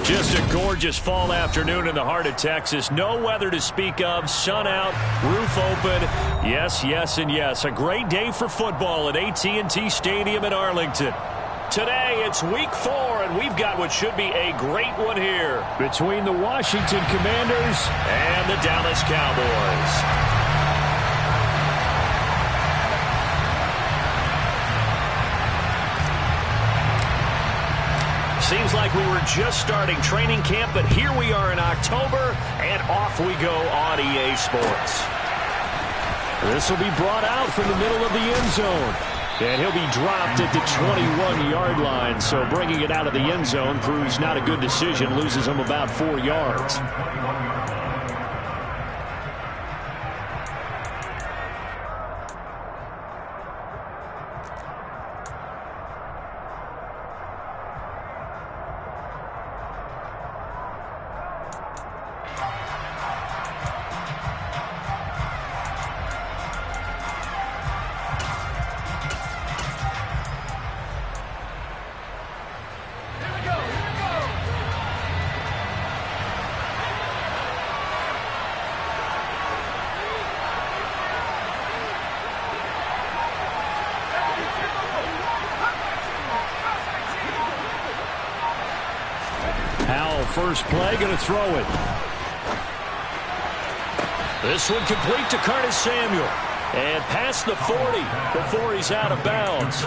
Just a gorgeous fall afternoon in the heart of Texas. No weather to speak of. Sun out, roof open. Yes, yes, and yes. A great day for football at AT&T Stadium in Arlington. Today, it's week 4, and we've got what should be a great one here between the Washington Commanders and the Dallas Cowboys. Seems like we were just starting training camp, but here we are in October, and off we go on EA Sports. This will be brought out from the middle of the end zone, and he'll be dropped at the 21-yard line. So bringing it out of the end zone proves not a good decision, loses him about 4 yards. First play, going to throw it. This one complete to Curtis Samuel. And past the 40 before he's out of bounds.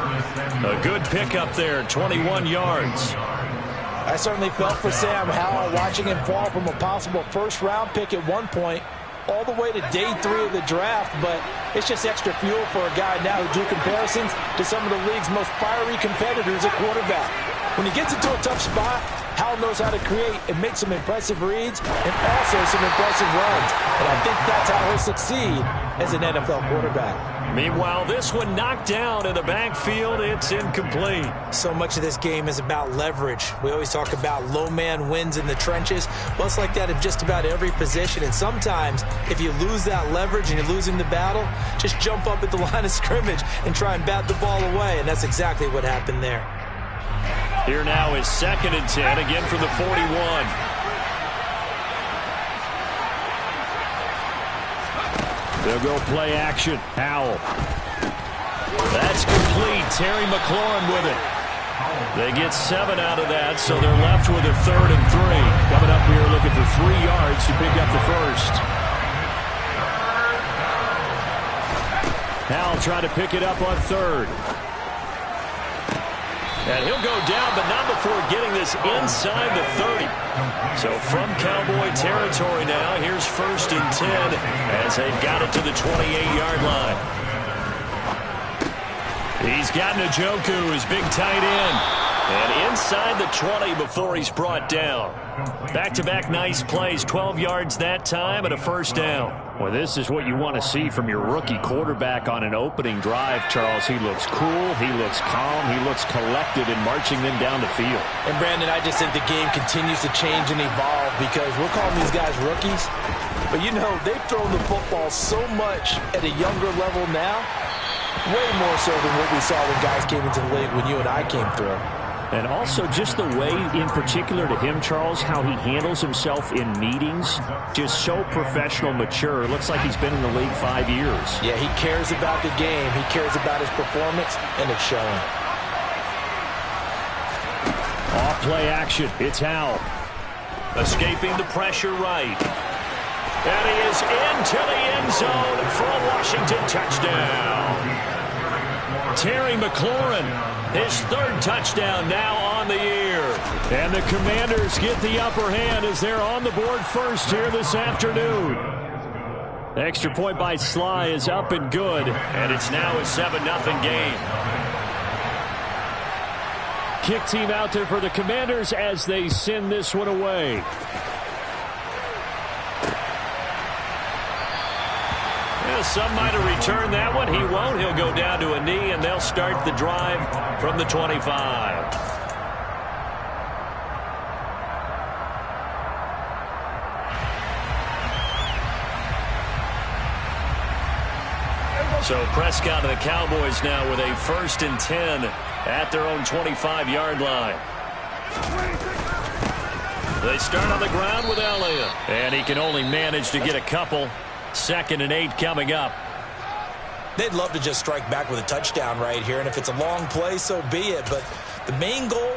A good pickup there, 21 yards. I certainly felt for Sam Howell watching him fall from a possible first-round pick at one point all the way to day 3 of the draft, but it's just extra fuel for a guy now who drew comparisons to some of the league's most fiery competitors at quarterback. When he gets into a tough spot, Howell knows how to create and make some impressive reads and also some impressive runs. And I think that's how he'll succeed as an NFL quarterback. Meanwhile, this one knocked down in the backfield. It's incomplete. So much of this game is about leverage. We always talk about low man wins in the trenches. Well, it's like that in just about every position. And sometimes, if you lose that leverage and you're losing the battle, just jump up at the line of scrimmage and try and bat the ball away. And that's exactly what happened there. Here now is 2nd and 10, again from the 41. They'll go play action. Howell. That's complete. Terry McLaurin with it. They get 7 out of that, so they're left with a 3rd and 3. Coming up here looking for 3 yards to pick up the first. Howell trying to pick it up on 3rd. And he'll go down, but not before getting this inside the 30. So from Cowboy territory now, here's 1st and 10 as they've got it to the 28-yard line. He's got Njoku, his big tight end. And inside the 20 before he's brought down. Back-to-back nice plays, 12 yards that time and a first down. Well, this is what you want to see from your rookie quarterback on an opening drive, Charles. He looks cool, he looks calm, he looks collected in marching them down the field. And, Brandon, I just think the game continues to change and evolve because we're calling these guys rookies. But, you know, they've thrown the football so much at a younger level now, way more so than what we saw when guys came into the league when you and I came through. And also just the way, in particular to him, Charles, how he handles himself in meetings, just so professional, mature. Looks like he's been in the league 5 years. Yeah, he cares about the game. He cares about his performance, and it's showing. Off play action. It's Howell. Escaping the pressure right. And he is into the end zone for a Washington touchdown. Terry McLaurin, his 3rd touchdown now on the year. And the Commanders get the upper hand as they're on the board first here this afternoon. Extra point by Sly is up and good, and it's now a 7-0 game. Kick team out there for the Commanders as they send this one away. Some might have returned that one. He won't. He'll go down to a knee, and they'll start the drive from the 25. So Prescott and the Cowboys now with a 1st and 10 at their own 25-yard line. They start on the ground with Elliott. And he can only manage to get a couple. 2nd and 8 coming up. They'd love to just strike back with a touchdown right here, and if it's a long play, so be it. But the main goal,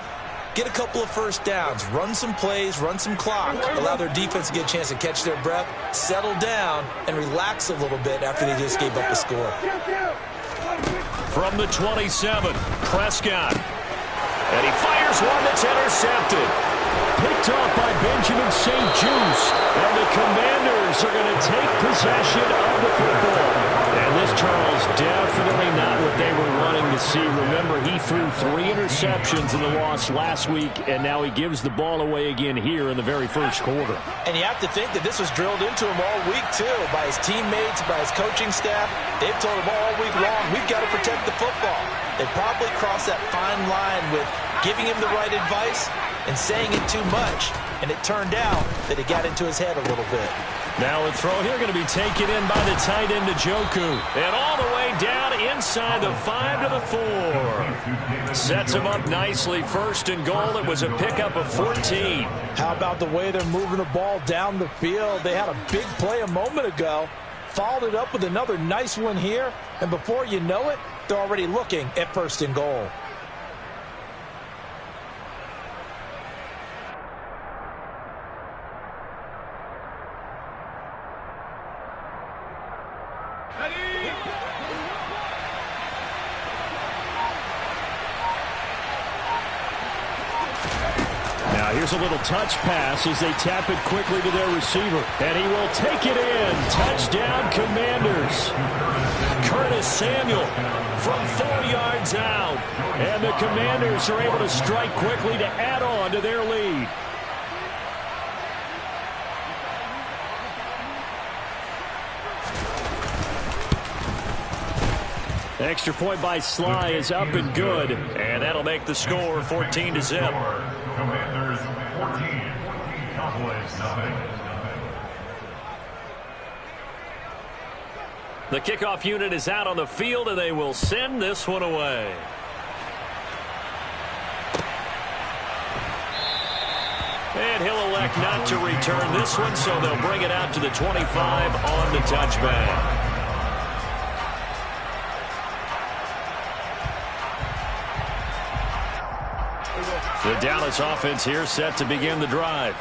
get a couple of first downs, run some plays, run some clock, allow their defense to get a chance to catch their breath, settle down, and relax a little bit after they just gave up the score. From the 27, Prescott. And he fires one that's intercepted. Picked off by Benjamin St-Juste. And the Commanders are going to take possession of the football. And this, Charles, definitely not what they were wanting to see. Remember, he threw 3 interceptions in the loss last week, and now he gives the ball away again here in the very first quarter. And you have to think that this was drilled into him all week, too, by his teammates, by his coaching staff. They've told him all week long, we've got to protect the football. They probably crossed that fine line with giving him the right advice and saying it too much. And it turned out that it got into his head a little bit. Now a throw here going to be taken in by the tight end, Njoku. And all the way down inside the 5 to the 4. Sets him up nicely. 1st and goal. It was a pickup of 14. How about the way they're moving the ball down the field? They had a big play a moment ago. Followed it up with another nice one here. And before you know it, they're already looking at 1st and goal. Here's a little touch pass as they tap it quickly to their receiver. And he will take it in. Touchdown, Commanders. Curtis Samuel from 4 yards out. And the Commanders are able to strike quickly to add on to their lead. Extra point by Sly is up and good. And that'll make the score 14-0. Commanders 14, Cowboys nothing. The kickoff unit is out on the field, and they will send this one away. And he'll elect not to return this one, so they'll bring it out to the 25 on the touchback. The Dallas offense here set to begin the drive.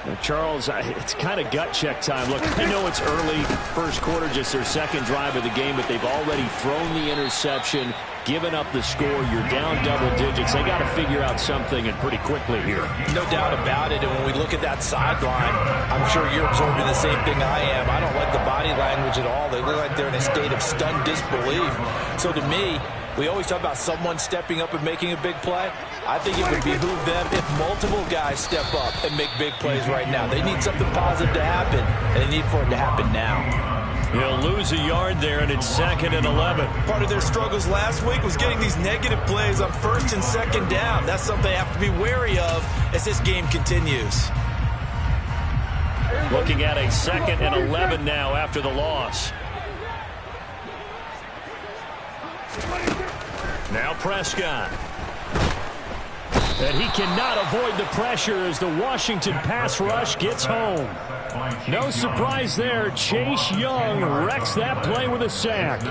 Now, Charles, it's kind of gut check time. Look, I know it's early, first quarter, just their 2nd drive of the game, but they've already thrown the interception, given up the score. You're down double digits. They got to figure out something, and pretty quickly here. No doubt about it. And when we look at that sideline, I'm sure you're absorbing the same thing I am. I don't like the body language at all. They look like they're in a state of stunned disbelief. So to me, we always talk about someone stepping up and making a big play. I think it would behoove them if multiple guys step up and make big plays right now. They need something positive to happen, and they need for it to happen now. He'll lose a yard there, and it's 2nd and 11. Part of their struggles last week was getting these negative plays on 1st and 2nd down. That's something they have to be wary of as this game continues. Looking at a 2nd and 11 now after the loss. Now Prescott. And he cannot avoid the pressure as the Washington pass rush gets home. No surprise there. Chase Young wrecks that play with a sack.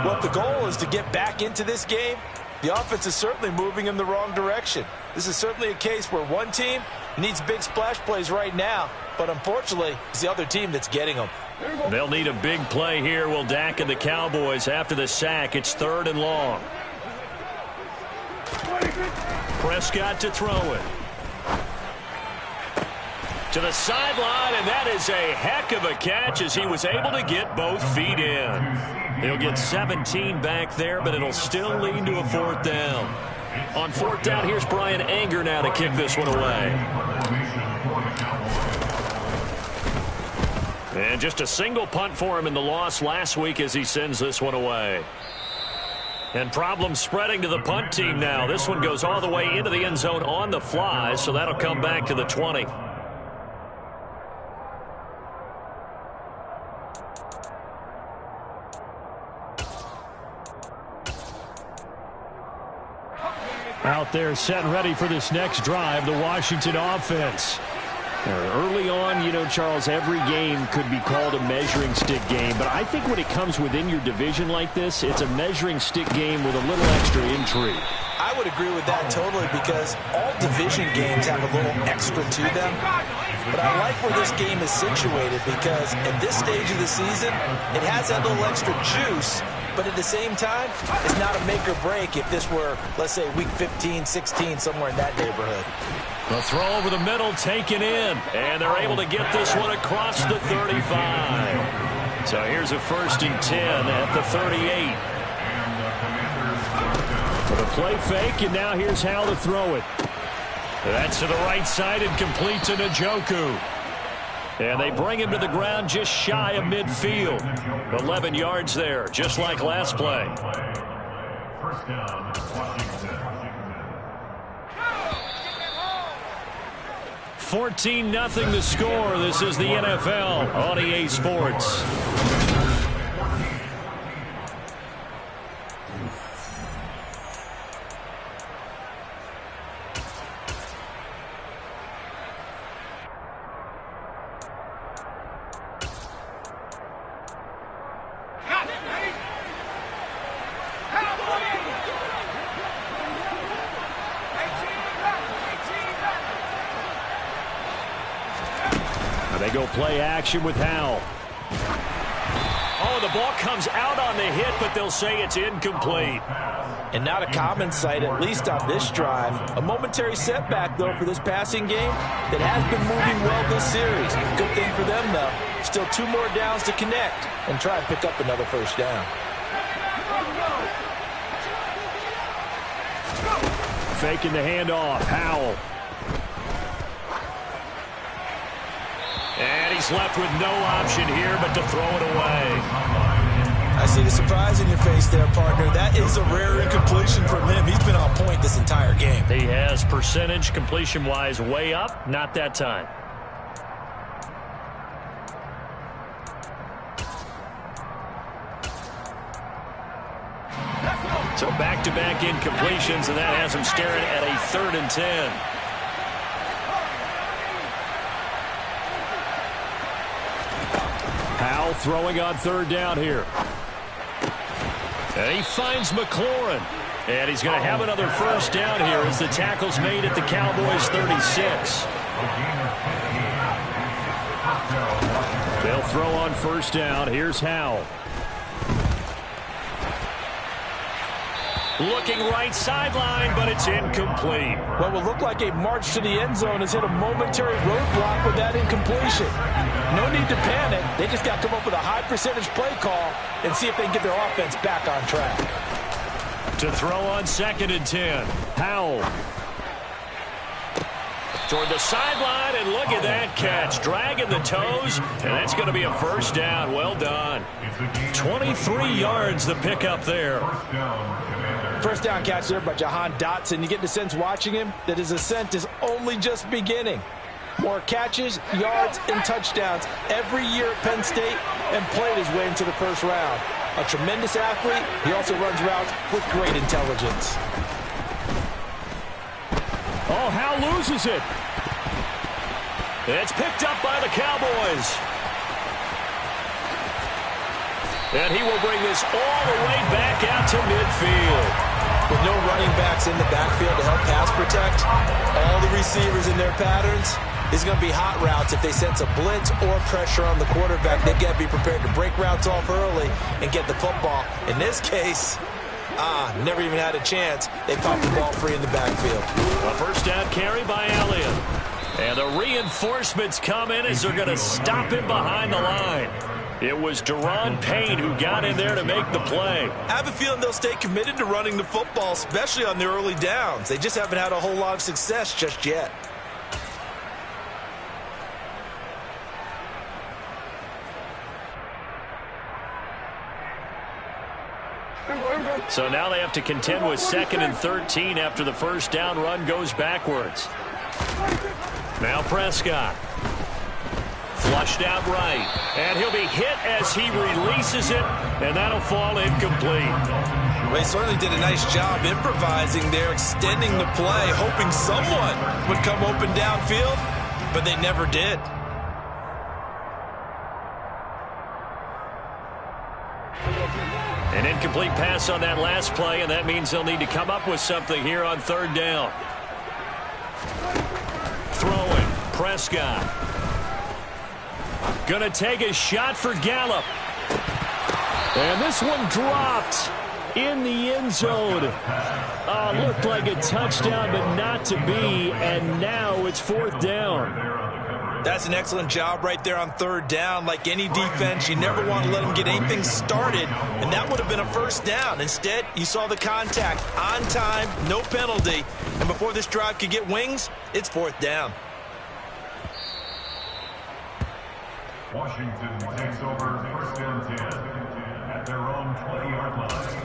Well, if the goal is to get back into this game, the offense is certainly moving in the wrong direction. This is certainly a case where one team needs big splash plays right now, but unfortunately, it's the other team that's getting them. They'll need a big play here, will Dak and the Cowboys. After the sack, it's 3rd and long. Prescott to throw it. To the sideline, and that is a heck of a catch as he was able to get both feet in. He'll get 17 back there, but it'll still lead to a 4th down. On 4th down, here's Brian Anger now to kick this one away. And just a single punt for him in the loss last week as he sends this one away. And problems spreading to the punt team now. This one goes all the way into the end zone on the fly, so that'll come back to the 20. Out there set and ready for this next drive, the Washington offense. Early on, you know, Charles, every game could be called a measuring stick game. But I think when it comes within your division like this, it's a measuring stick game with a little extra intrigue. I would agree with that totally, because all division games have a little extra to them. But I like where this game is situated, because at this stage of the season, it has that little extra juice. But at the same time, it's not a make or break if this were, let's say, week 15, 16, somewhere in that neighborhood. The throw over the middle taken in, and they're able to get this one across the 35. So here's a 1st and 10 at the 38. The play fake, and now here's how to throw it. That's to the right side and complete to Njoku. And they bring him to the ground just shy of midfield. 11 yards there, just like last play. First down, Washington. 14-0 the score. This is the NFL on EA Sports. They go play action with Howell. Oh, the ball comes out on the hit, but they'll say it's incomplete. And not a common sight, at least on this drive. A momentary setback, though, for this passing game that has been moving well this series. Good thing for them, though. Still 2 more downs to connect and try and pick up another 1st down. Faking the handoff. Howell. And he's left with no option here but to throw it away. I see the surprise in your face there, partner. That is a rare incompletion from him. He's been on point this entire game. He has, percentage completion-wise way up. Not that time. So back-to-back incompletions, and that has him staring at a 3rd and 10. Howell throwing on 3rd down here. And he finds McLaurin. And he's going to have another 1st down here as the tackle's made at the Cowboys' 36. They'll throw on 1st down. Here's Howell. Looking right sideline, but it's incomplete. What will look like a march to the end zone has hit a momentary roadblock with that incompletion. No need to panic. They just got to come up with a high percentage play call and see if they can get their offense back on track. To throw on 2nd and 10. Howell. Toward the sideline, and look at that catch. Dragging the toes, and that's going to be a 1st down. Well done. 23 yards the pickup there. 1st down catch there by Jahan Dotson. You get the sense watching him that his ascent is only just beginning. More catches, yards, and touchdowns every year at Penn State, and played his way into the 1st round. A tremendous athlete. He also runs routes with great intelligence. Oh, Howell loses it. It's picked up by the Cowboys. And he will bring this all the way back out to midfield. With no running backs in the backfield to help pass protect, all the receivers in their patterns, is going to be hot routes. If they sense a blitz or pressure on the quarterback, they've got to be prepared to break routes off early and get the football. In this case, never even had a chance. They popped the ball free in the backfield. A 1st down carry by Elliott. And the reinforcements come in as they're going to stop him behind the line. It was Deron Payne who got in there to make the play. I have a feeling they'll stay committed to running the football, especially on the early downs. They just haven't had a whole lot of success just yet. So now they have to contend with 2nd and 13 after the 1st down run goes backwards. Now Prescott. Flushed out right. And he'll be hit as he releases it, and that'll fall incomplete. They certainly did a nice job improvising there, extending the play, hoping someone would come open downfield, but they never did. An incomplete pass on that last play, and that means they'll need to come up with something here on third down. Throwing, Prescott. Gonna take a shot for Gallup. And this one dropped in the end zone. Looked like a touchdown, but not to be, and now it's fourth down. That's an excellent job right there on third down. Like any defense, you never want to let them get anything started, and that would have been a first down. Instead, you saw the contact on time, no penalty, and before this drive could get wings, it's fourth down. Washington takes over first and 10 at their own 20-yard line.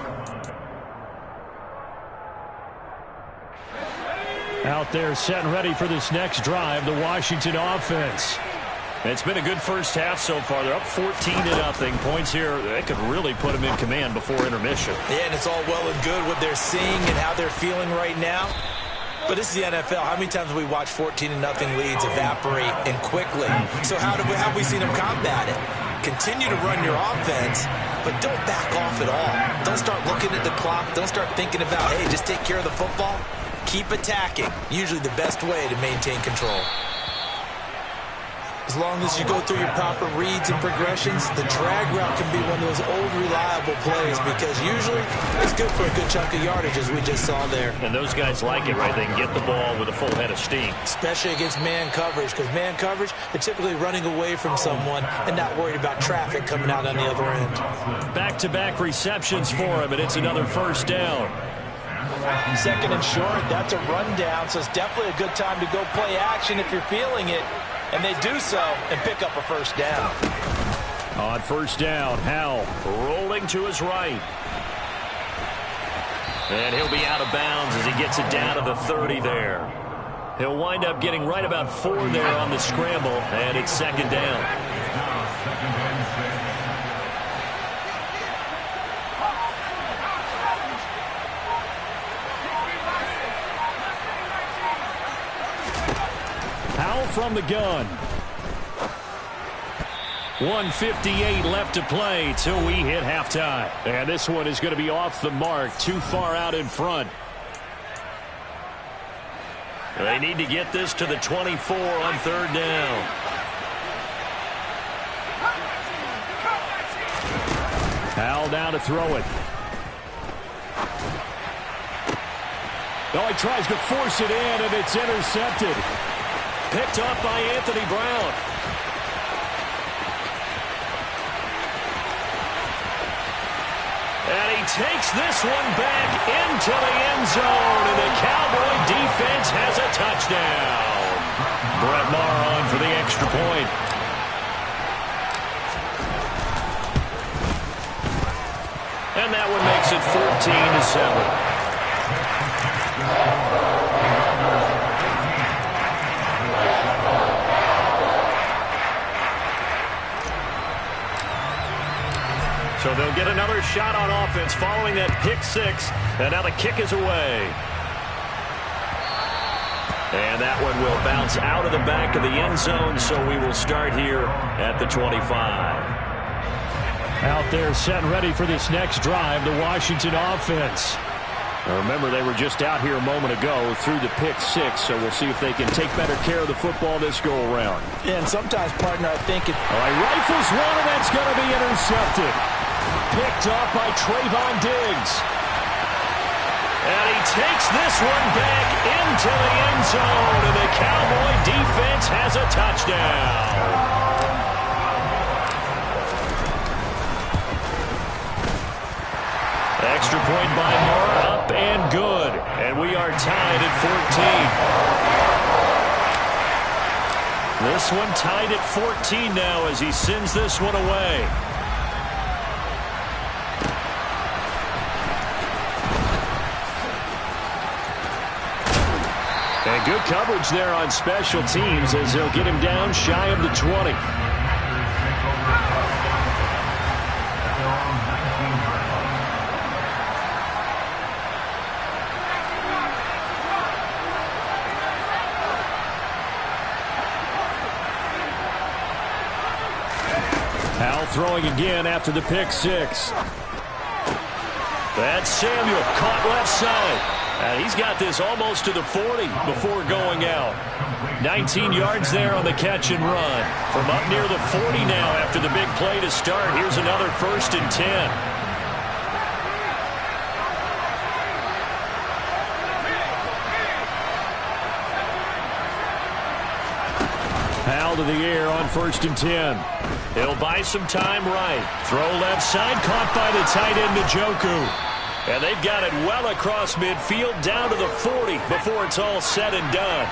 Out there set and ready for this next drive, the Washington offense. It's been a good first half so far. They're up 14-0. Points here, they could really put them in command before intermission. Yeah, and it's all well and good what they're seeing and how they're feeling right now. But this is the NFL. How many times have we watched 14-0 leads evaporate and quickly? So how have we seen them combat it? Continue to run your offense, but don't back off at all. Don't start looking at the clock. Don't start thinking about, hey, just take care of the football. Keep attacking. Usually the best way to maintain control. As long as you go through your proper reads and progressions, the drag route can be one of those old reliable plays because usually it's good for a good chunk of yardage, as we just saw there. And those guys like it, right? They can get the ball with a full head of steam. Especially against man coverage, because man coverage, they're typically running away from someone and not worried about traffic coming out on the other end. Back-to-back receptions for him, and it's another first down. Second and short, that's a rundown, so it's definitely a good time to go play action if you're feeling it. And they do so and pick up a first down. On first down, Howell rolling to his right. And he'll be out of bounds as he gets it down to the 30 there. He'll wind up getting right about 4 there on the scramble, and it's second down. Howell from the gun. 1:58 left to play till we hit halftime. And this one is going to be off the mark, too far out in front. They need to get this to the 24 on third down. Howell down to throw it. Oh, he tries to force it in, and it's intercepted. Picked up by Anthony Brown. And he takes this one back into the end zone, and the Cowboy defense has a touchdown. Brett Maher on for the extra point. And that one makes it 14-7. So they'll get another shot on offense following that pick six. And now the kick is away. And that one will bounce out of the back of the end zone, so we will start here at the 25. Out there set and ready for this next drive, the Washington offense. Now remember, they were just out here a moment ago through the pick six, so we'll see if they can take better care of the football this go-around. Yeah, and sometimes, partner, I think it... All right, rifles one, and that's going to be intercepted. Picked up by Trayvon Diggs. And he takes this one back into the end zone, and the Cowboy defense has a touchdown. Extra point by Moore, up and good. And we are tied at 14. This one tied at 14 now as he sends this one away. And good coverage there on special teams as they'll get him down shy of the 20. Howell throwing again after the pick six. That's Samuel, caught left side. And he's got this almost to the 40 before going out. 19 yards there on the catch and run. From up near the 40 now after the big play to start. Here's another 1st and 10. Howell to the air on 1st and 10. He'll buy some time right. Throw left side, caught by the tight end Njoku. And they've got it well across midfield down to the 40 before it's all said and done.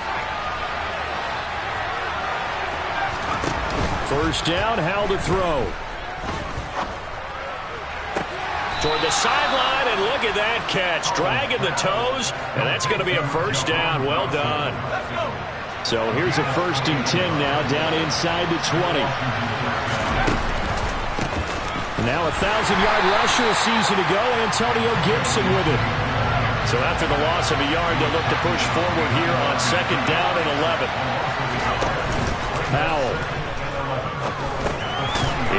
1st down, Howell to throw. Toward the sideline, and look at that catch. Dragging the toes, and that's going to be a 1st down. Well done. So here's a 1st and 10 now, down inside the 20. Now a 1,000-yard rusher a season ago, Antonio Gibson with it. So after the loss of a yard, they'll look to push forward here on 2nd down and 11. Howell.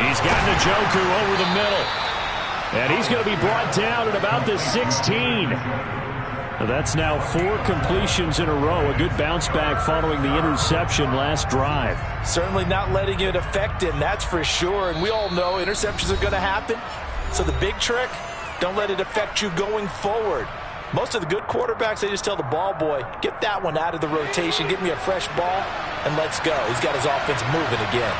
He's got Njoku over the middle. And he's going to be brought down at about the 16. That's now 4 completions in a row. A good bounce back following the interception last drive. Certainly not letting it affect him, that's for sure. And we all know interceptions are going to happen. So the big trick, don't let it affect you going forward. Most of the good quarterbacks, they just tell the ball boy, get that one out of the rotation, give me a fresh ball, and let's go. He's got his offense moving again.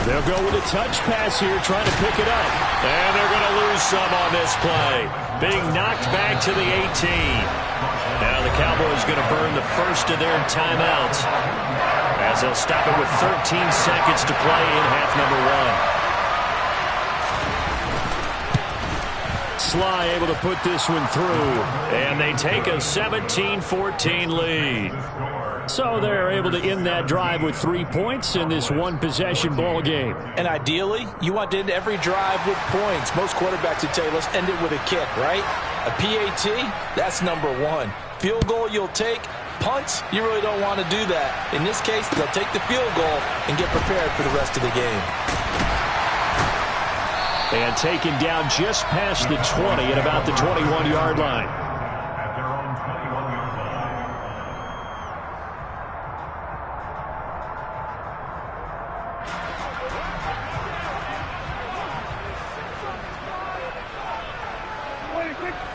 They'll go with a touch pass here, trying to pick it up. And they're going to lose some on this play. Being knocked back to the 18. Now the Cowboys going to burn the first of their timeouts, as they'll stop it with 13 seconds to play in half number 1. Sly able to put this one through. And they take a 17-14 lead. So they're able to end that drive with 3 points in this one-possession ball game. And ideally, you want to end every drive with points. Most quarterbacks would tell you, let's end it with a kick, right? A PAT, that's number 1. Field goal you'll take. Punts, you really don't want to do that. In this case, they'll take the field goal and get prepared for the rest of the game. And taken down just past the 20 at about the 21-yard line.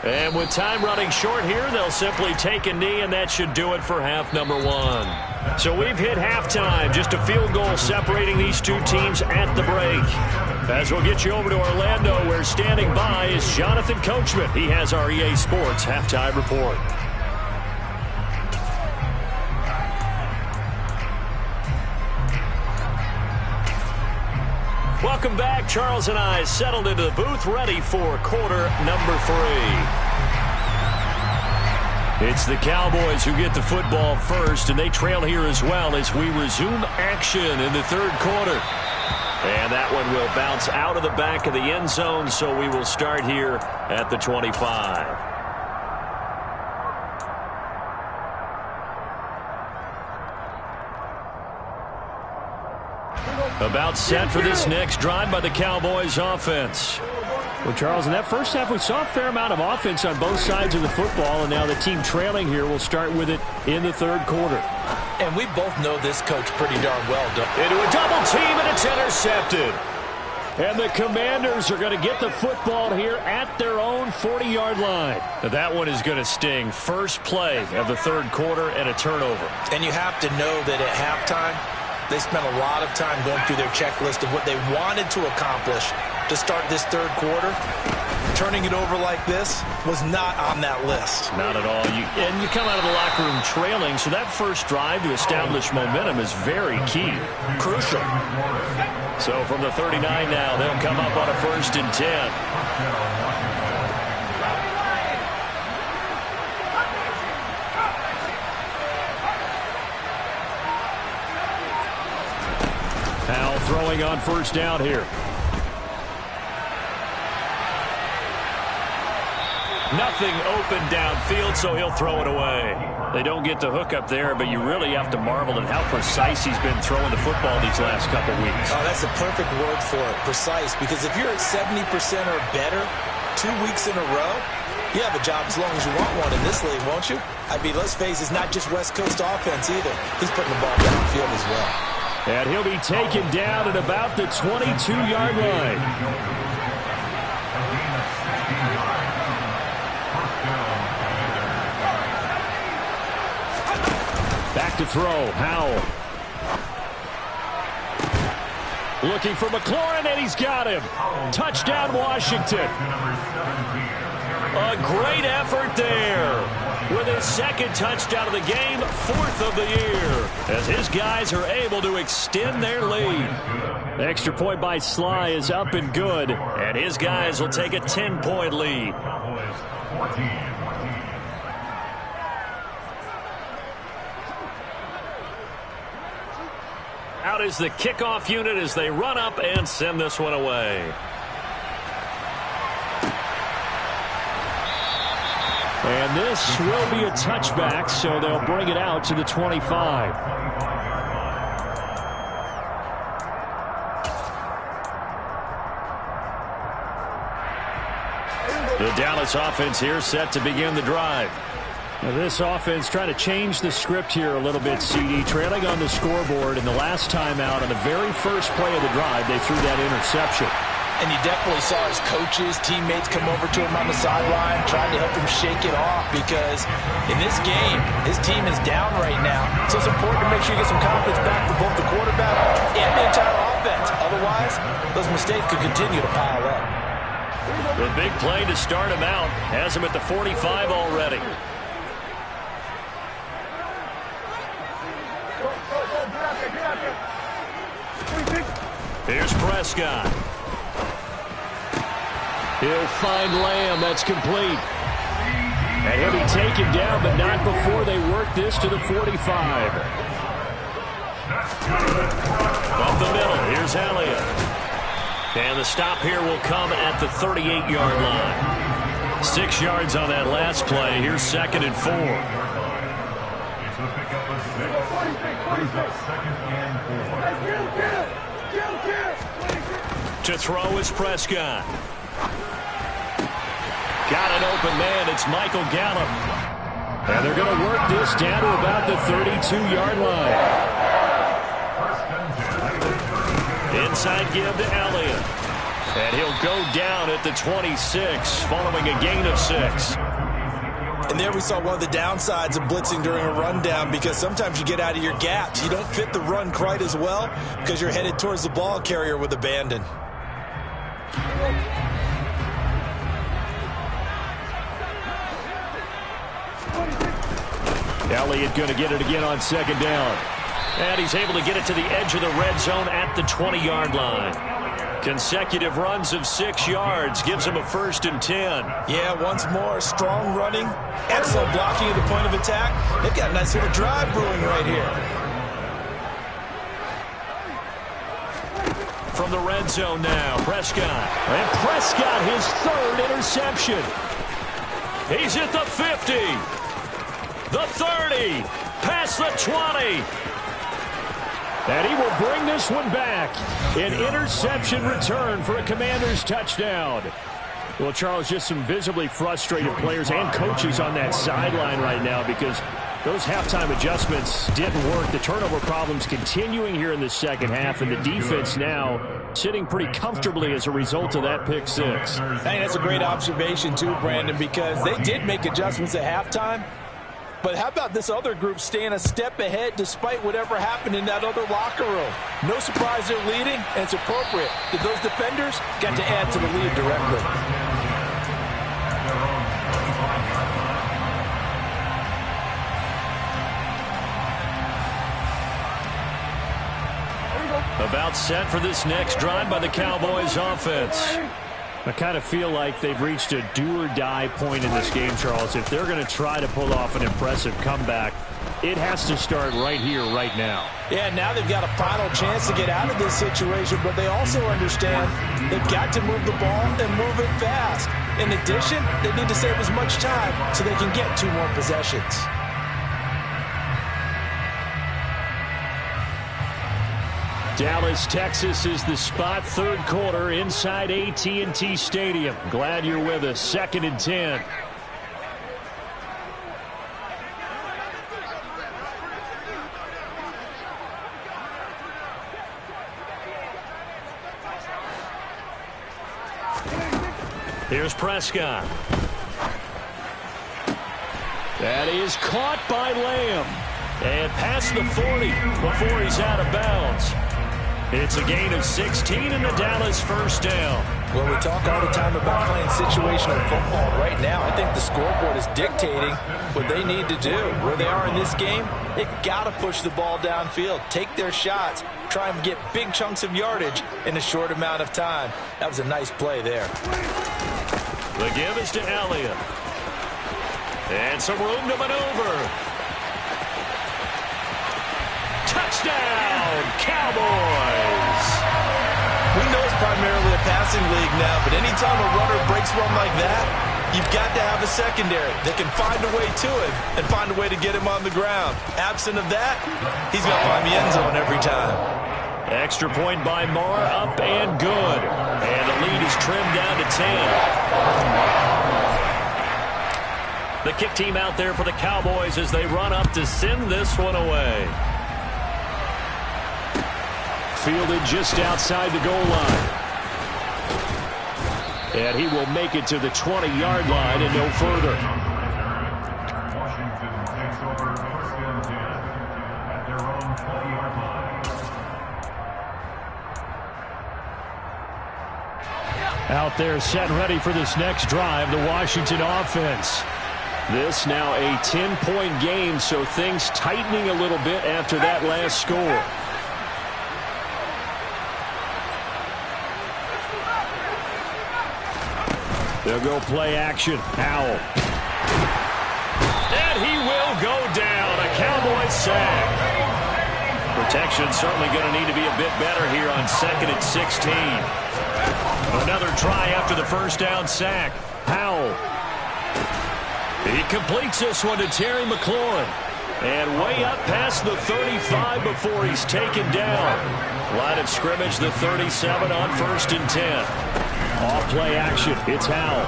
And with time running short here, they'll simply take a knee, and that should do it for half number 1. So we've hit halftime. Just a field goal separating these two teams at the break. As we'll get you over to Orlando, where standing by is Jonathan Coachman. He has our EA Sports halftime report. Welcome back. Charles and I settled into the booth, ready for quarter number 3. It's the Cowboys who get the football first, and they trail here as well as we resume action in the 3rd quarter. And that one will bounce out of the back of the end zone, so we will start here at the 25. About set for this next drive by the Cowboys offense. Well, Charles, in that first half, we saw a fair amount of offense on both sides of the football, and now the team trailing here will start with it in the 3rd quarter. And we both know this coach pretty darn well, don't we? Into a double team, and it's intercepted. And the Commanders are going to get the football here at their own 40-yard line. Now, that one is going to sting. First play of the 3rd quarter and a turnover. And you have to know that at halftime, they spent a lot of time going through their checklist of what they wanted to accomplish to start this 3rd quarter. Turning it over like this was not on that list. Not at all. And you come out of the locker room trailing, so that first drive to establish momentum is very key. Crucial. So from the 39 now, they'll come up on a 1st and 10. Powell throwing on first down here. Nothing open downfield, so he'll throw it away. They don't get the hook up there, but you really have to marvel at how precise he's been throwing the football these last couple weeks. Oh, that's a perfect word for it, precise, because if you're at 70% or better 2 weeks in a row, you have a job as long as you want one in this league, won't you? I mean, let's face it, it's not just West Coast offense either. He's putting the ball downfield as well. And he'll be taken down at about the 22-yard line. Back to throw, Howell. Looking for McLaurin, and he's got him. Touchdown, Washington. A great effort there. With his second touchdown of the game, 4th of the year, as his guys are able to extend their lead. The extra point by Sly is up and good, and his guys will take a 10-point lead. Out is the kickoff unit as they run up and send this one away. And this will be a touchback, so they'll bring it out to the 25. The Dallas offense here set to begin the drive. Now this offense trying to change the script here a little bit, CD. Trailing on the scoreboard, and the last time out on the very first play of the drive, they threw that interception. And you definitely saw his coaches, teammates come over to him on the sideline, trying to help him shake it off, because in this game, his team is down right now. So it's important to make sure you get some confidence back for both the quarterback and the entire offense. Otherwise, those mistakes could continue to pile up. The big play to start him out has him at the 45 already. Here's Prescott. He'll find Lamb. That's complete. And he'll be taken down, but not before they work this to the 45. Up the middle, here's Elliott. And the stop here will come at the 38-yard line. 6 yards on that last play. Here's 2nd and 4. It's a pickup of 6. Brings up 2nd and 4. To throw is Prescott. Got an open man. It's Michael Gallup. And they're going to work this down to about the 32-yard line. Inside give to Elliott. And he'll go down at the 26 following a gain of 6. And there we saw one of the downsides of blitzing during a rundown, because sometimes you get out of your gaps. You don't fit the run quite as well because you're headed towards the ball carrier with abandon. Elliott going to get it again on 2nd down. And he's able to get it to the edge of the red zone at the 20-yard line. Consecutive runs of 6 yards gives him a 1st and 10. Yeah, once more, strong running, excellent blocking at the point of attack. They've got a nice little drive brewing right here. From the red zone now, Prescott. And Prescott, his 3rd interception. He's at the 50, the 30, past the 20. And he will bring this one back. An interception return for a Commanders touchdown. Well, Charles, just some visibly frustrated players and coaches on that sideline right now, because those halftime adjustments didn't work. The turnover problems continuing here in the second half, and the defense now sitting pretty comfortably as a result of that pick 6. I think that's a great observation too, Brandon, because they did make adjustments at halftime. But how about this other group staying a step ahead despite whatever happened in that other locker room? No surprise they're leading, and it's appropriate that those defenders got to add to the lead directly. About set for this next drive by the Cowboys offense. I kind of feel like they've reached a do-or-die point in this game, Charles. If they're going to try to pull off an impressive comeback, it has to start right here, right now. Yeah, now they've got a final chance to get out of this situation, but they also understand they've got to move the ball and move it fast. In addition, they need to save as much time so they can get 2 more possessions. Dallas, Texas is the spot, 3rd quarter inside AT&T Stadium. Glad you're with us. 2nd and 10. Here's Prescott. That is caught by Lamb. And past the 40 before he's out of bounds. It's a gain of 16 and the Dallas first down. Well, we talk all the time about playing situational football. Right now, I think the scoreboard is dictating what they need to do. Where they are in this game, they've got to push the ball downfield, take their shots, try and get big chunks of yardage in a short amount of time. That was a nice play there. The give is to Elliott. And some room to maneuver. Touchdown, Cowboys! We know it's primarily a passing league now, but anytime a runner breaks one like that, you've got to have a secondary that can find a way to him and find a way to get him on the ground. Absent of that, he's going to find the end zone every time. Extra point by Marr, up and good. And the lead is trimmed down to 10. The kick team out there for the Cowboys as they run up to send this one away. Fielded just outside the goal line. And he will make it to the 20-yard line and no further. Washington takes over 1st and 10 at their own 20-yard line. Out there set ready for this next drive, the Washington offense. This now a 10-point game, so things tightening a little bit after that last score. They'll go play action. Howell. And he will go down. A Cowboys sack. Protection certainly going to need to be a bit better here on 2nd and 16. Another try after the first down sack. Howell. He completes this one to Terry McLaurin. And way up past the 35 before he's taken down. Line of scrimmage, the 37 on 1st and 10. Off play action. It's Howell.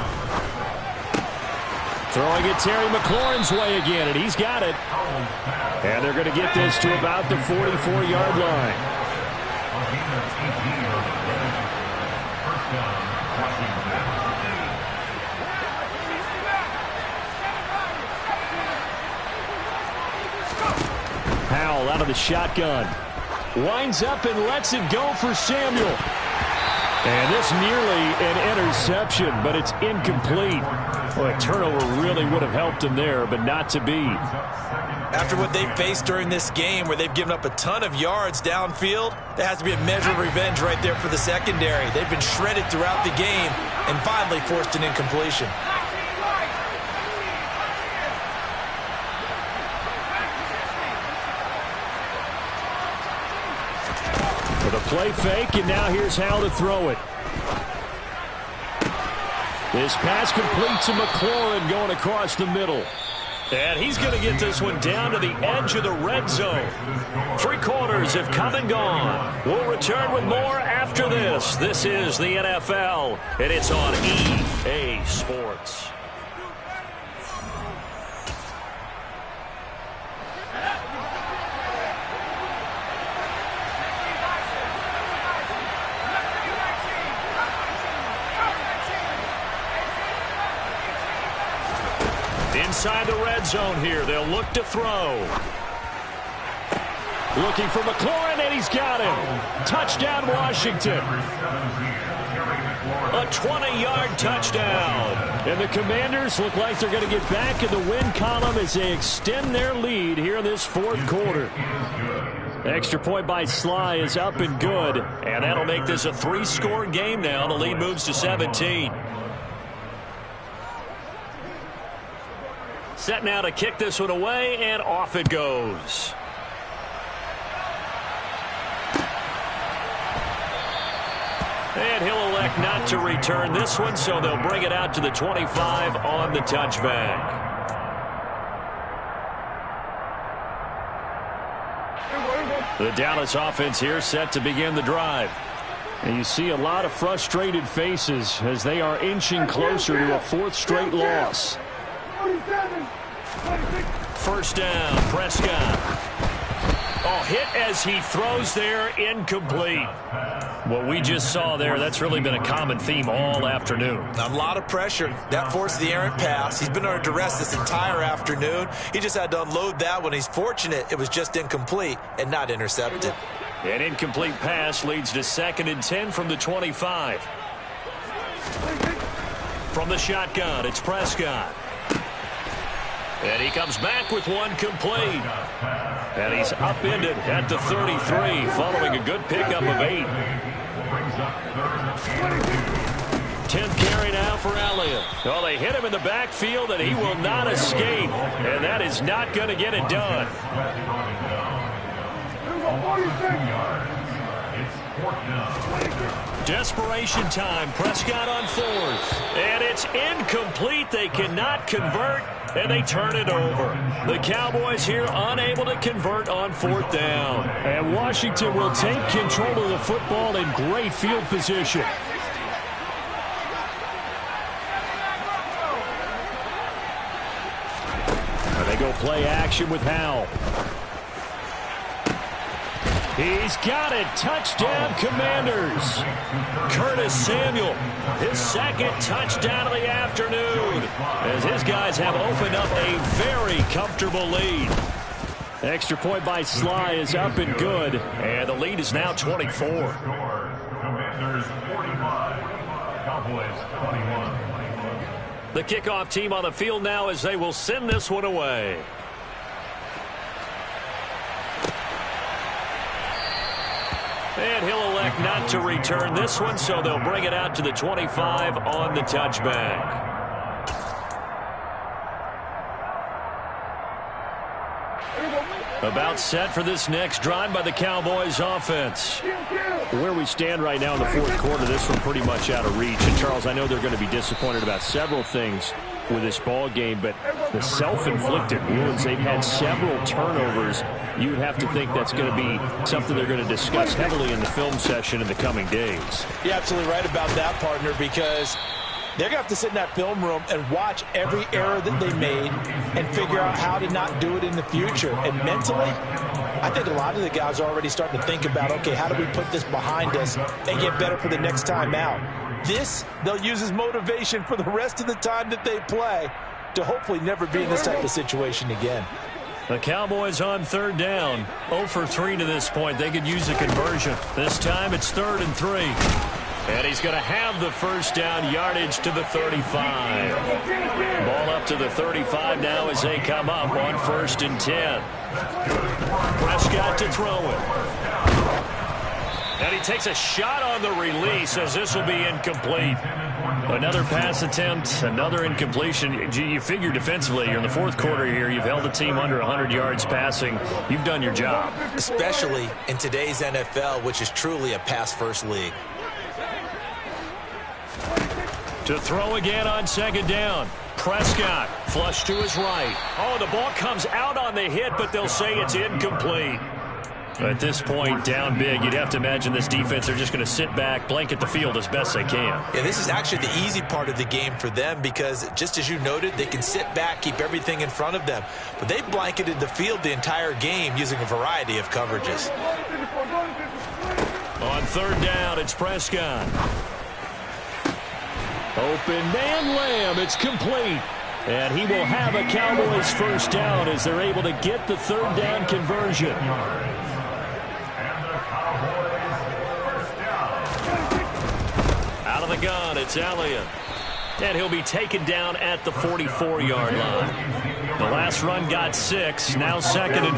Throwing it Terry McLaurin's way again, and he's got it. And they're going to get this to about the 44-yard line. Howell out of the shotgun. Winds up and lets it go for Samuel. And this nearly an interception, but it's incomplete. Well, a turnover really would have helped him there, but not to be. After what they've faced during this game, where they've given up a ton of yards downfield, there has to be a measure of revenge right there for the secondary. They've been shredded throughout the game and finally forced an incompletion. For the play fake, and now here's how to throw it. This pass complete to McLaurin going across the middle. And he's going to get this one down to the edge of the red zone. 3 quarters have come and gone. We'll return with more after this. This is the NFL, and it's on EA Sports. Inside the red zone here. They'll look to throw. Looking for McLaurin, and he's got him. Touchdown, Washington. A 20-yard touchdown. And the Commanders look like they're going to get back in the win column as they extend their lead here in this 4th quarter. Extra point by Sly is up and good. And that'll make this a 3-score game now. The lead moves to 17. set now to kick this one away, and off it goes. And he'll elect not to return this one, so they'll bring it out to the 25 on the touchback. The Dallas offense here set to begin the drive. And you see a lot of frustrated faces as they are inching closer to a fourth straight loss. First down, Prescott. Oh, hit as he throws there, incomplete. What we just saw there, that's really been a common theme all afternoon. A lot of pressure. That forced the errant pass. He's been under duress this entire afternoon. He just had to unload that one. He's fortunate it was just incomplete and not intercepted. An incomplete pass leads to 2nd and 10 from the 25. From the shotgun, it's Prescott. And he comes back with one complete. And he's upended at the 33 following a good pickup of 8. 10th carry now for Elliott. Oh, they hit him in the backfield, and he will not escape. And that is not going to get it done. Desperation time. Prescott on 4th. And it's incomplete. They cannot convert, and they turn it over. The Cowboys here unable to convert on 4th down. And Washington will take control of the football in great field position. And they go play action with Howell. He's got it. Touchdown, Commanders. Curtis Samuel, his 2nd touchdown of the afternoon, as his guys have opened up a very comfortable lead. Extra point by Sly is up and good. And the lead is now 24. Commanders 45, Cowboys 21. The kickoff team on the field now as they will send this one away. And he'll elect not to return this one, so they'll bring it out to the 25 on the touchback. About set for this next drive by the Cowboys offense. Where we stand right now in the fourth quarter, this one pretty much out of reach. And, Charles, I know they're going to be disappointed about several things with this ball game, but the self-inflicted wounds, they've had several turnovers. You would have to think that's going to be something they're going to discuss heavily in the film session in the coming days. You're absolutely right about that, partner, because they're going to have to sit in that film room and watch every error that they made and figure out how to not do it in the future. And mentally, I think a lot of the guys are already starting to think about, okay, how do we put this behind us and get better for the next time out? This, they'll use as motivation for the rest of the time that they play to hopefully never be in this type of situation again. The Cowboys on 3rd down. 0 for 3 to this point. They could use a conversion. This time it's 3rd and 3. And he's going to have the first down, yardage to the 35. Ball up to the 35 now as they come up on 1st and 10. Prescott to throw it. And he takes a shot on the release as this will be incomplete. Another pass attempt, another incompletion. You figure defensively, you're in the fourth quarter here. You've held the team under 100 yards passing. You've done your job. Especially in today's NFL, which is truly a pass-first league. To throw again on 2nd down. Prescott, flush to his right. Oh, the ball comes out on the hit, but they'll say it's incomplete. At this point, down big, you'd have to imagine this defense, they're just going to sit back, blanket the field as best they can. Yeah, this is actually the easy part of the game for them because, just as you noted, they can sit back, keep everything in front of them. But they blanketed the field the entire game using a variety of coverages. On 3rd down, it's Prescott. Open man Lamb, it's complete. And he will have a Cowboys first down as they're able to get the 3rd down conversion. Out of the gun, it's Elliott. And he'll be taken down at the 44-yard line. The last run got 6, now 2nd and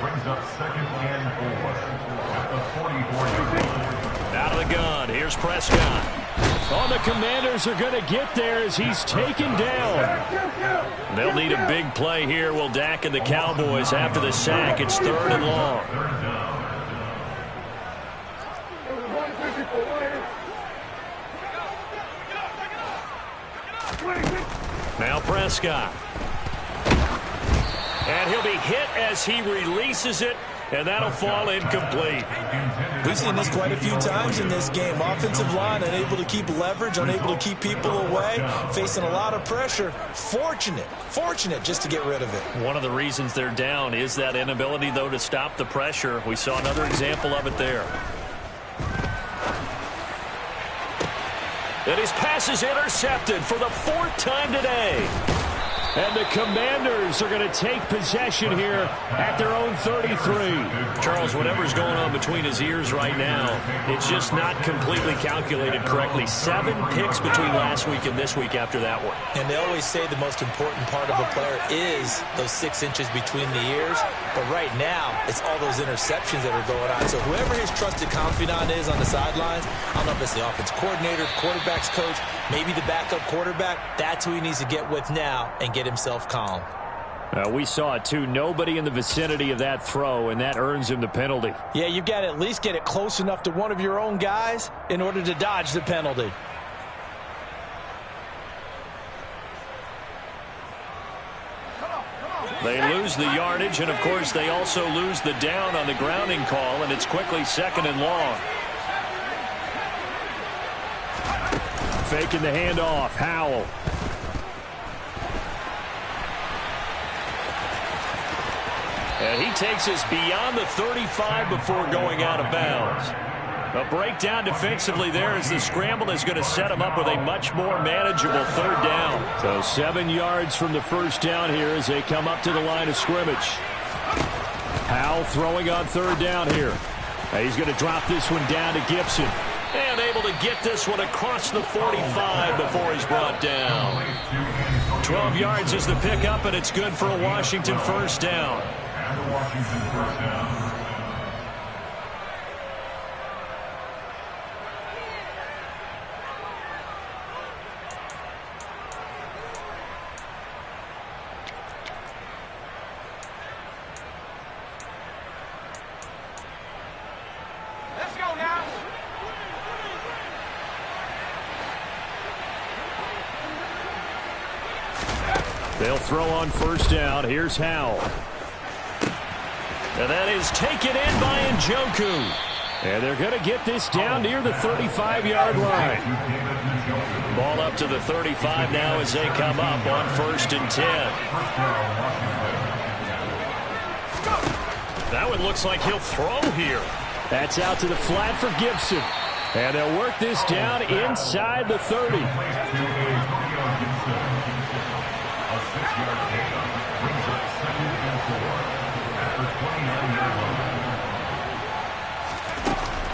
4. brings up 2nd and 4 at the 44-yard line. Out of the gun, here's Prescott. Oh, the Commanders are going to get there as he's taken down. They'll need a big play here. Will Dak and the Cowboys after the sack. It's 3rd and long. Now Prescott. And he'll be hit as he releases it, and that'll fall incomplete. We've seen this quite a few times in this game. Offensive line unable to keep leverage, unable to keep people away, facing a lot of pressure. Fortunate just to get rid of it. One of the reasons they're down is that inability, though, to stop the pressure. We saw another example of it there. And his pass is intercepted for the 4th time today. And the Commanders are going to take possession here at their own 33. Charles, whatever's going on between his ears right now, it's just not completely calculated correctly. 7 picks between last week and this week after that one. And they always say the most important part of a player is those 6 inches between the ears. But right now, it's all those interceptions that are going on. So whoever his trusted confidant is on the sidelines, I don't know if it's the offense coordinator, quarterback's coach, maybe the backup quarterback, that's who he needs to get with now and get himself calm. We saw it too. Nobody in the vicinity of that throw, and that earns him the penalty. Yeah, you've got to at least get it close enough to one of your own guys in order to dodge the penalty. They lose the yardage, and of course they also lose the down on the grounding call, and it's quickly 2nd and long. Faking the handoff. Howell. And he takes us beyond the 35 before going out of bounds. A breakdown defensively there as the scramble is going to set him up with a much more manageable 3rd down. So 7 yards from the 1st down here as they come up to the line of scrimmage. Howell throwing on 3rd down here. He's going to drop this one down to Gibson. And able to get this one across the 45 before he's brought down. 12 yards is the pickup, and it's good for a Washington 1st down. And the Washington 1st down. Let's go now. They'll throw on 1st down. Here's Howell. And that is taken in by Njoku. And they're going to get this down near the 35-yard line. Ball up to the 35 now as they come up on 1st and 10. That one looks like he'll throw here. That's out to the flat for Gibson. And they'll work this down inside the 30.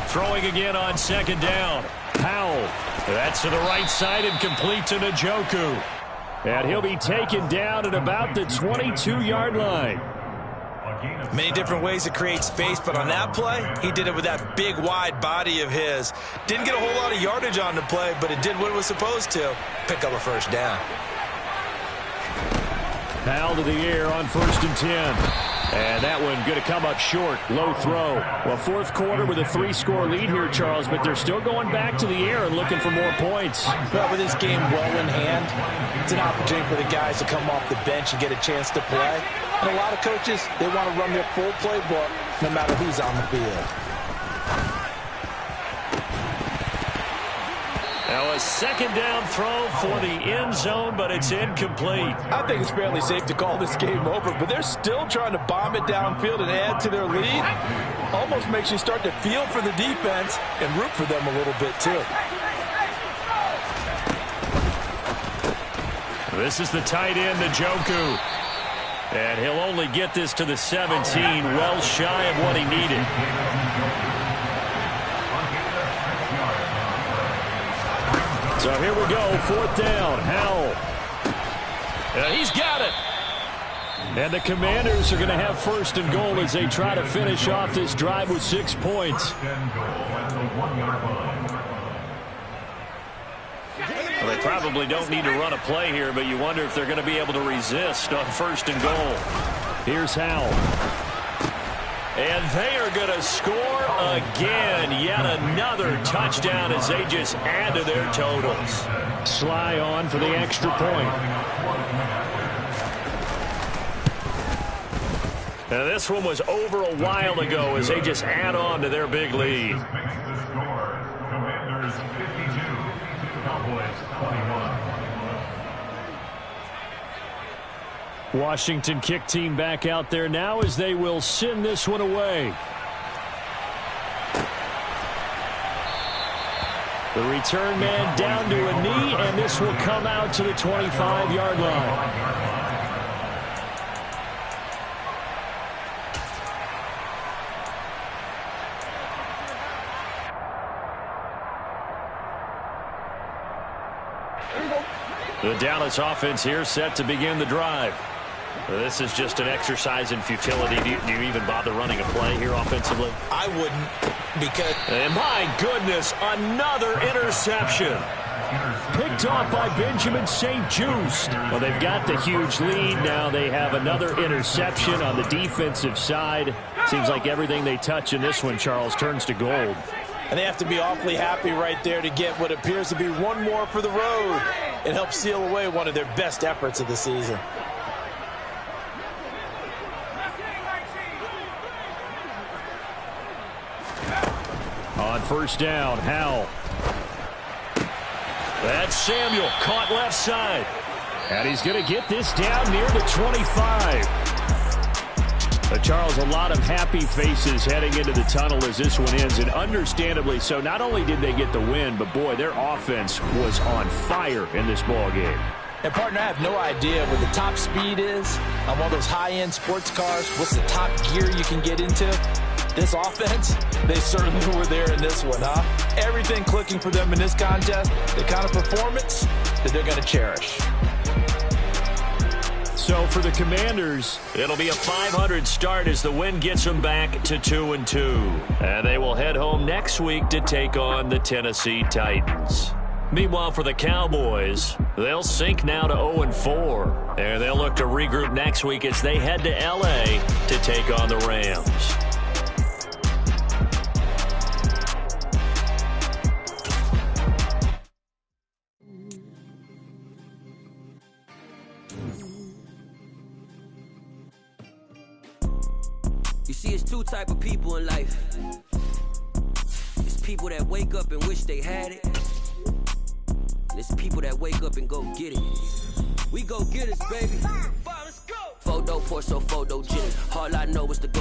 Throwing again on 2nd down. Howell. That's to the right side and complete to Njoku. And he'll be taken down at about the 22-yard line. Many different ways to create space, but on that play, he did it with that big, wide body of his. Didn't get a whole lot of yardage on the play, but it did what it was supposed to. Pick up a 1st down. Howell to the air on 1st and 10. And that one going to come up short. Low throw. Well, 4th quarter with a 3-score lead here, Charles, but they're still going back to the air and looking for more points. Well, with this game well in hand, it's an opportunity for the guys to come off the bench and get a chance to play. And a lot of coaches, they want to run their full playbook no matter who's on the field. Now a 2nd down throw for the end zone, but it's incomplete. I think it's fairly safe to call this game over, but they're still trying to bomb it downfield and add to their lead. Almost makes you start to feel for the defense and root for them a little bit too. This is the tight end, Njoku. And he'll only get this to the 17, well shy of what he needed. So here we go, 4th down. Howell. He's got it. And the Commanders are going to have first and goal as they try to finish off this drive with 6 points. First and goal at the 1-yard line. Well, they probably don't need to run a play here, but you wonder if they're going to be able to resist on first and goal. Here's Howell. And they are going to score again. Yet another touchdown as they just add to their totals. Sly on for the extra point. Now, this one was over a while ago as they just add on to their big lead. Makes the score. Commanders 52, Cowboys 21. Washington kick team back out there now as they will send this one away. The return man down to a knee, and this will come out to the 25-yard line. The Dallas offense here set to begin the drive. This is just an exercise in futility. Do you even bother running a play here offensively? I wouldn't, because... And my goodness, another interception. Picked off by Benjamin St-Juste. Well, they've got the huge lead. Now they have another interception on the defensive side. Seems like everything they touch in this one, Charles, turns to gold. And they have to be awfully happy right there to get what appears to be one more for the road. It helps seal away one of their best efforts of the season. On first down, Howell. That's Samuel, caught left side. And he's going to get this down near the 25. Charles, a lot of happy faces heading into the tunnel as this one ends, and understandably so. Not only did they get the win, but boy, their offense was on fire in this ball game. And partner, I have no idea what the top speed is on one of those high-end sports cars. What's the top gear you can get into? This offense, they certainly were there in this one, huh? Everything clicking for them in this contest, the kind of performance that they're going to cherish. So for the Commanders, it'll be a 500 start as the win gets them back to 2-2. And they will head home next week to take on the Tennessee Titans. Meanwhile, for the Cowboys, they'll sink now to 0-4. And they'll look to regroup next week as they head to L.A. to take on the Rams. You see, it's two type of people in life. It's people that wake up and wish they had it. And it's people that wake up and go get it. We go get it, baby. Photo, pour so photogenic. All I know is the